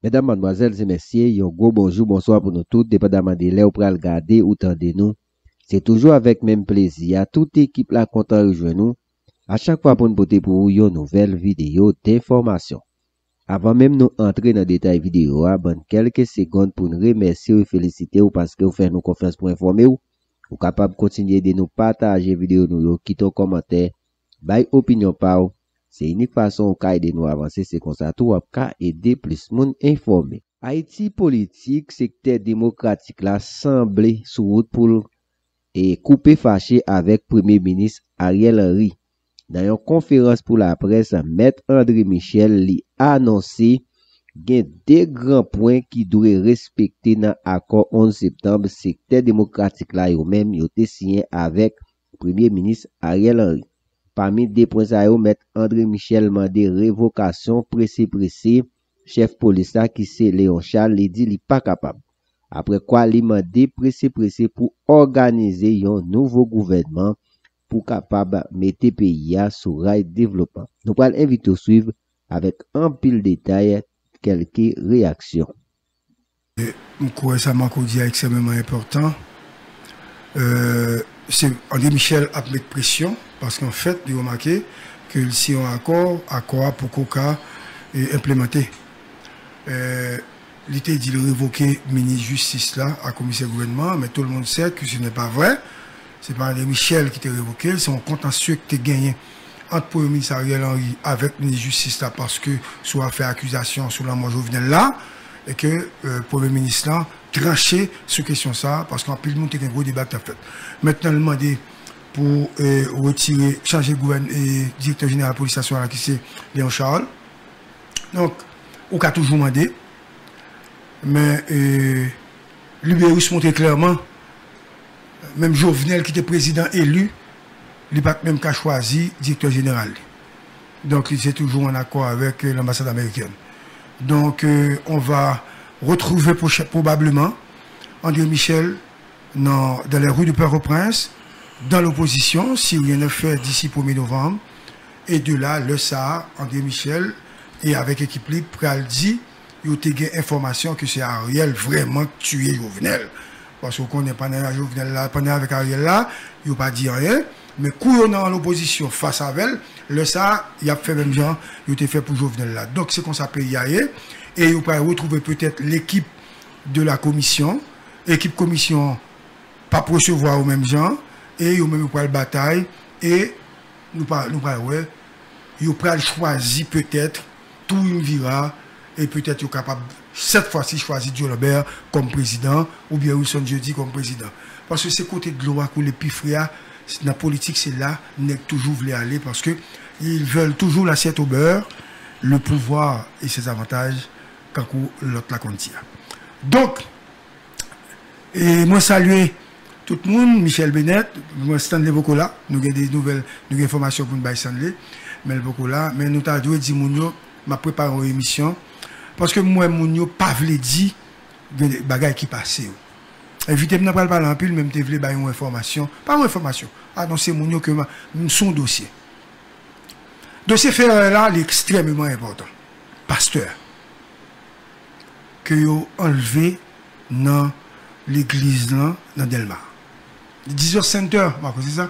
Mesdames, mademoiselles et messieurs, un gros bonjour, bonsoir pour nous tous, dépendamment de l'heure pour regarder ou tendre nous. C'est toujours avec même plaisir. Toute équipe là content de rejoindre nous. À chaque fois pour nous porter pour vous une nouvelle vidéo d'information. Avant même nous entrer dans le détail vidéo, bonne quelques secondes pour nous remercier et féliciter ou parce que vous faites nous confiance pour informer ou capable de continuer de nous partager vidéo nous, quitter un commentaire, by opinion par. C'est une façon de aider nous avancer, c'est comme ça tout ka aider plus monde informé. Haïti politique, secteur démocratique là semble sous route pour couper fâché avec Premier ministre Ariel Henry. Dans une conférence pour la presse, Maître André Michel li annoncé gen deux grands points qui doivent respecter dans l'accord 11 septembre secteur démocratique là yo même yo te signé avec Premier ministre Ariel Henry. Parmi des points à Maître André Michel mandé révocation pressé chef police là qui c'est Léon Charles li dit li pas capable. Après quoi li mandé pressé pour organiser un nouveau gouvernement pour capable mettre pays sur rail développement. Nous allons inviter à suivre avec un pile détail quelques réactions. Je crois que ça m'a dit extrêmement important. C'est André Michel a mis pression parce qu'en fait, il a remarqué que si on accord pour Coca implémenté. Il était dit de révoquer le ministre de justice là, à commissaire gouvernement, mais tout le monde sait que ce n'est pas vrai. Ce n'est pas André Michel qui t'a révoqué, c'est un contentieux qui t'a gagné entre le Premier ministre Ariel Henry avec le ministre de justice là, parce que soit fait accusation sur la mort Jovenel là, et que le Premier ministre là tranché sur question ça, parce qu'en plus, le monde a un gros débat qui a fait. Maintenant, le demandé pour retirer, changer le directeur général de la police nationale qui c'est Léon Charles. Donc, on a toujours demandé, mais l'Ubérus montre clairement, même Jovenel qui était président élu, il n'a pas même qu'à choisir directeur général. Donc, il est toujours en accord avec l'ambassade américaine. Donc, on va retrouver probablement André Michel dans les rues de Port-au-Prince, dans l'opposition, si rien n'est fait d'ici 1er novembre. Et de là, le SAR, André Michel, et avec l'équipe libre, pral dit, il y a eu information que c'est Ariel vraiment tué Jovenel. Parce qu'on n'est pas dans Jovenel là, pendant avec Ariel là, il n'a pas dit rien. Mais quand on est en opposition face à elle, le SAR, il a fait même genre, il a été fait pour Jovenel là. Donc c'est qu'on s'appelle Yaye. Et il va retrouver peut-être l'équipe de la commission, équipe commission, pas pour recevoir au même genre, et il même pour la bataille, et nous parlons, ouais, il va choisir peut-être tout une vira, et peut-être il est capable, cette fois-ci, choisir Joe Lambert comme président, ou bien Wilson Jeudi comme président. Parce que c'est côté de l'eau où les pifria, dans la politique, c'est là, n'est toujours voulu aller, parce que ils veulent toujours l'assiette au beurre, le pouvoir et ses avantages, quand l'autre la contient. Donc, et moi saluer tout le monde, Michel Bennett, moi Stanley Bokola, nous avons des nouvelles, des informations pour nous Stanley, mais Bokola, mais nous avons dit Mounio, m'a préparé une émission, parce que moi, Mounio, pas voulu dire des bagages qui passent. Évitez-moi de parler en pile, même si vous voulez une information, pas une information, annoncer Mounio que son dossier. Dossier fait là, il est extrêmement important. Pasteur. Que vous enlevé dans l'église là, dans Delmar. 10h Center, c'est ça?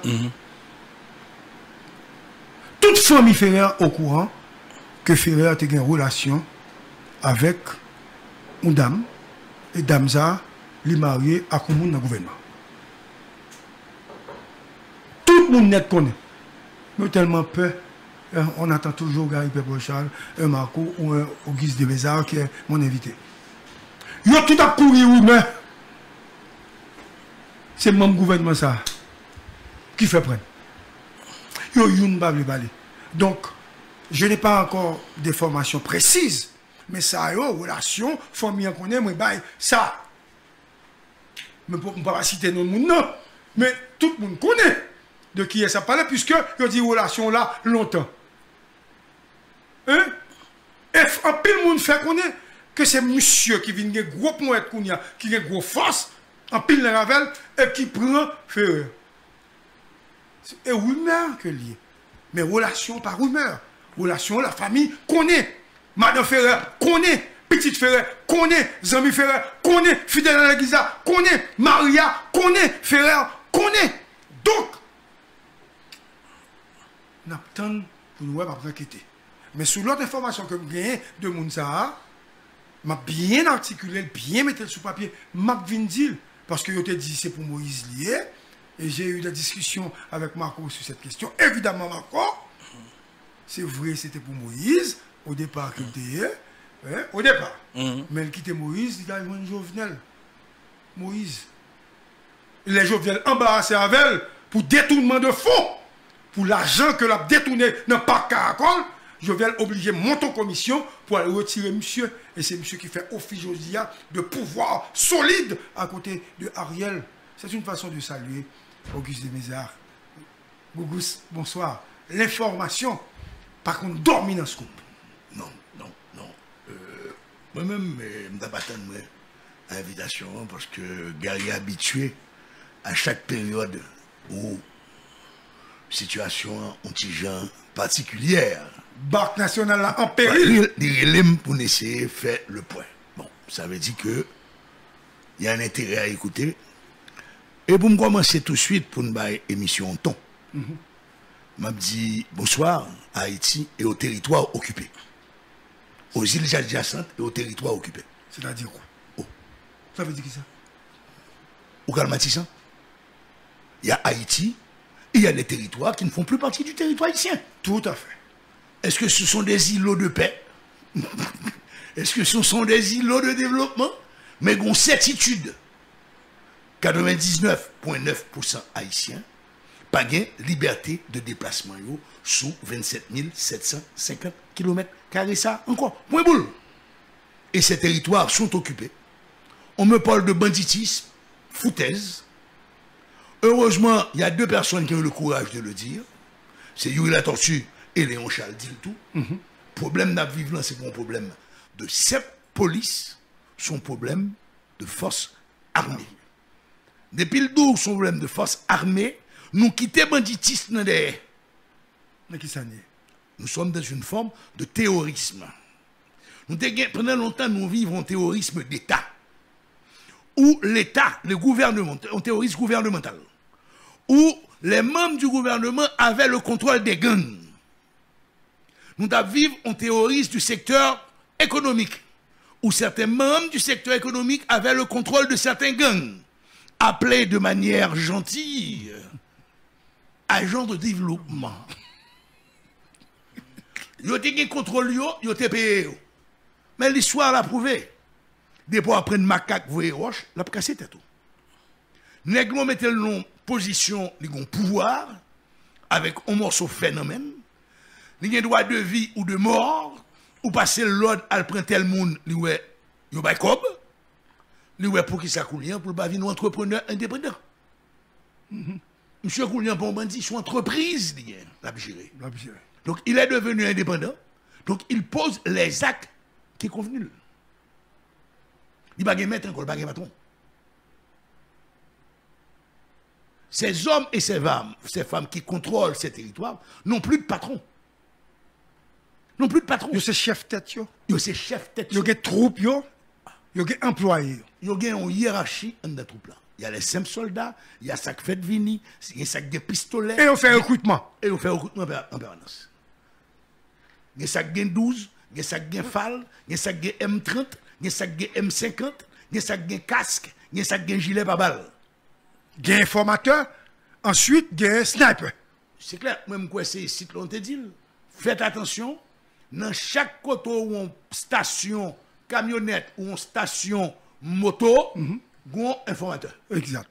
Toute famille Ferrer au courant que Ferrer a une relation avec une dame, et dame ça, lui marié à un monde dans le gouvernement. Tout le monde net connaît. Mais tellement peur, on attend toujours Gary Pepper-Charles, un Marco ou un Auguste de Bézard qui est mon invité. Yo tout a couru, oui, mais c'est le même gouvernement ça qui fait prendre. Yo, youn pas parler. Donc, je n'ai pas encore des formations précises, mais ça, yo, relation, famille, on connaît, moi, ça. Mais on ne peut pas citer non monde, non. Mais tout le monde connaît de qui est ça parle, puisque yo dit relation là longtemps. Hein? Et en pile monde fait connaître que c'est monsieur qui vient de gros points qui a gros force, en pile de ravel, et qui prend Ferrer. Et rumeur que lié. Mais relation par rumeur. Relation, la famille connaît. Madame Ferrer connaît. Petite Ferrer, connaît Zami Ferrer, connaît Fidèle Alagiza, connaît Maria, connaît Ferrer, connaît. Donc, n'attend pour nous pas inquiéter. Mais sous l'autre information que vous gagnez de Mounsa, m'a bien articulé, bien mettre sur papier, m'a dit parce que je t'ai dit c'est pour Moïse lié. Et j'ai eu des discussions avec Marco sur cette question. Évidemment, Marco, c'est vrai, c'était pour Moïse, au départ, au départ. Mais il quittait Moïse, il a eu un Jovenel. Moïse. Les Jovenel embarrassés avec elle pour détournement de fonds, pour l'argent que l'a détourné dans pas caracol. Jovenel obligé de monter en commission pour aller retirer monsieur. Et c'est monsieur qui fait office Josia de pouvoir solide à côté de Ariel. C'est une façon de saluer Auguste de Mézard. Auguste, bonsoir. L'information, par contre, dormi dans ce scoop. Non. Moi-même, je ne vais pas attendre l'invitation parce que Gary est habitué à chaque période où situation anti-gens particulière. Barque nationale là, en péril. Il pour essayer de faire le point. Bon, ça veut dire que il y a un intérêt à écouter. Et pour me commencer tout de suite pour une émission en ton, m'a dit bonsoir à Haïti et au territoire occupé. Aux îles adjacentes et au territoire occupé. C'est-à-dire quoi? Oh. Ça veut dire qui ça? Au Calmatissan, il y a Haïti et il y a des territoires qui ne font plus partie du territoire haïtien. Tout à fait. Est-ce que ce sont des îlots de paix? Est-ce que ce sont des îlots de développement? Mais qu'on certitude, 99,9% haïtiens, pas de liberté de déplacement sous 27 750 km². Ça encore, point boule. Et ces territoires sont occupés. On me parle de banditisme, foutaise. Heureusement, il y a deux personnes qui ont le courage de le dire. C'est Yuri La Tortue et Léon Charles dit le tout. Problème n'a vivre c'est un problème de cette police, son problème de force armée. Depuis le dos, son problème de force armée, nous quittons banditisme dans des. Mais qui ça n'est? Nous sommes dans une forme de terrorisme. Pendant longtemps, nous vivons un terrorisme d'État. Où l'État, le gouvernement, un terrorisme gouvernemental. Où les membres du gouvernement avaient le contrôle des gangs. Nous vivons un terrorisme du secteur économique. Où certains membres du secteur économique avaient le contrôle de certains gangs. Appelés de manière gentille agents de développement. Yo te gen contrôle yo te payé. Mais l'histoire l'a prouvé. Depuis après une macaque voye roche, l'a cassé tête. Nèg mo mette en position, li gon pouvoir avec un morceau phénomène. Li gen droit de vie ou de mort ou passer l'ordre al prend tel monde li ouais yo bay kob. Li ouais pour qui ça Koulian pour pas vivre entrepreneur indépendant. Monsieur Koulian pour bandit son entreprise l'a géré. Donc, il est devenu indépendant. Donc, il pose les actes qui sont convenus. Il ne va pas mettre encore, il ne va pas patron. Ces hommes et ces femmes qui contrôlent ces territoires n'ont plus de patron. N'ont plus de patron. Yo c'est chef tête yo. Yo c'est chef tête. Yo gen troupe yo. Yo gen employé. Yo gen une hiérarchie dans la troupe là. Il y a les simples soldats, il y a ça qui fait vini, il y a ça qui fait pistolet. Et on fait recrutement. Et on fait recrutement en permanence. Il y a ça qui 12, il y a ça qui FAL, il y a ça qui M30, il y a ça qui M50, il y a ça qui casque, il y a ça qui gilet par balle. Il y a informateur, ensuite il y a sniper. C'est clair, même quoi c'est ici l'on te dit. Faites attention, dans chaque côté où on station camionnette ou on station moto, gon informateur. Exact.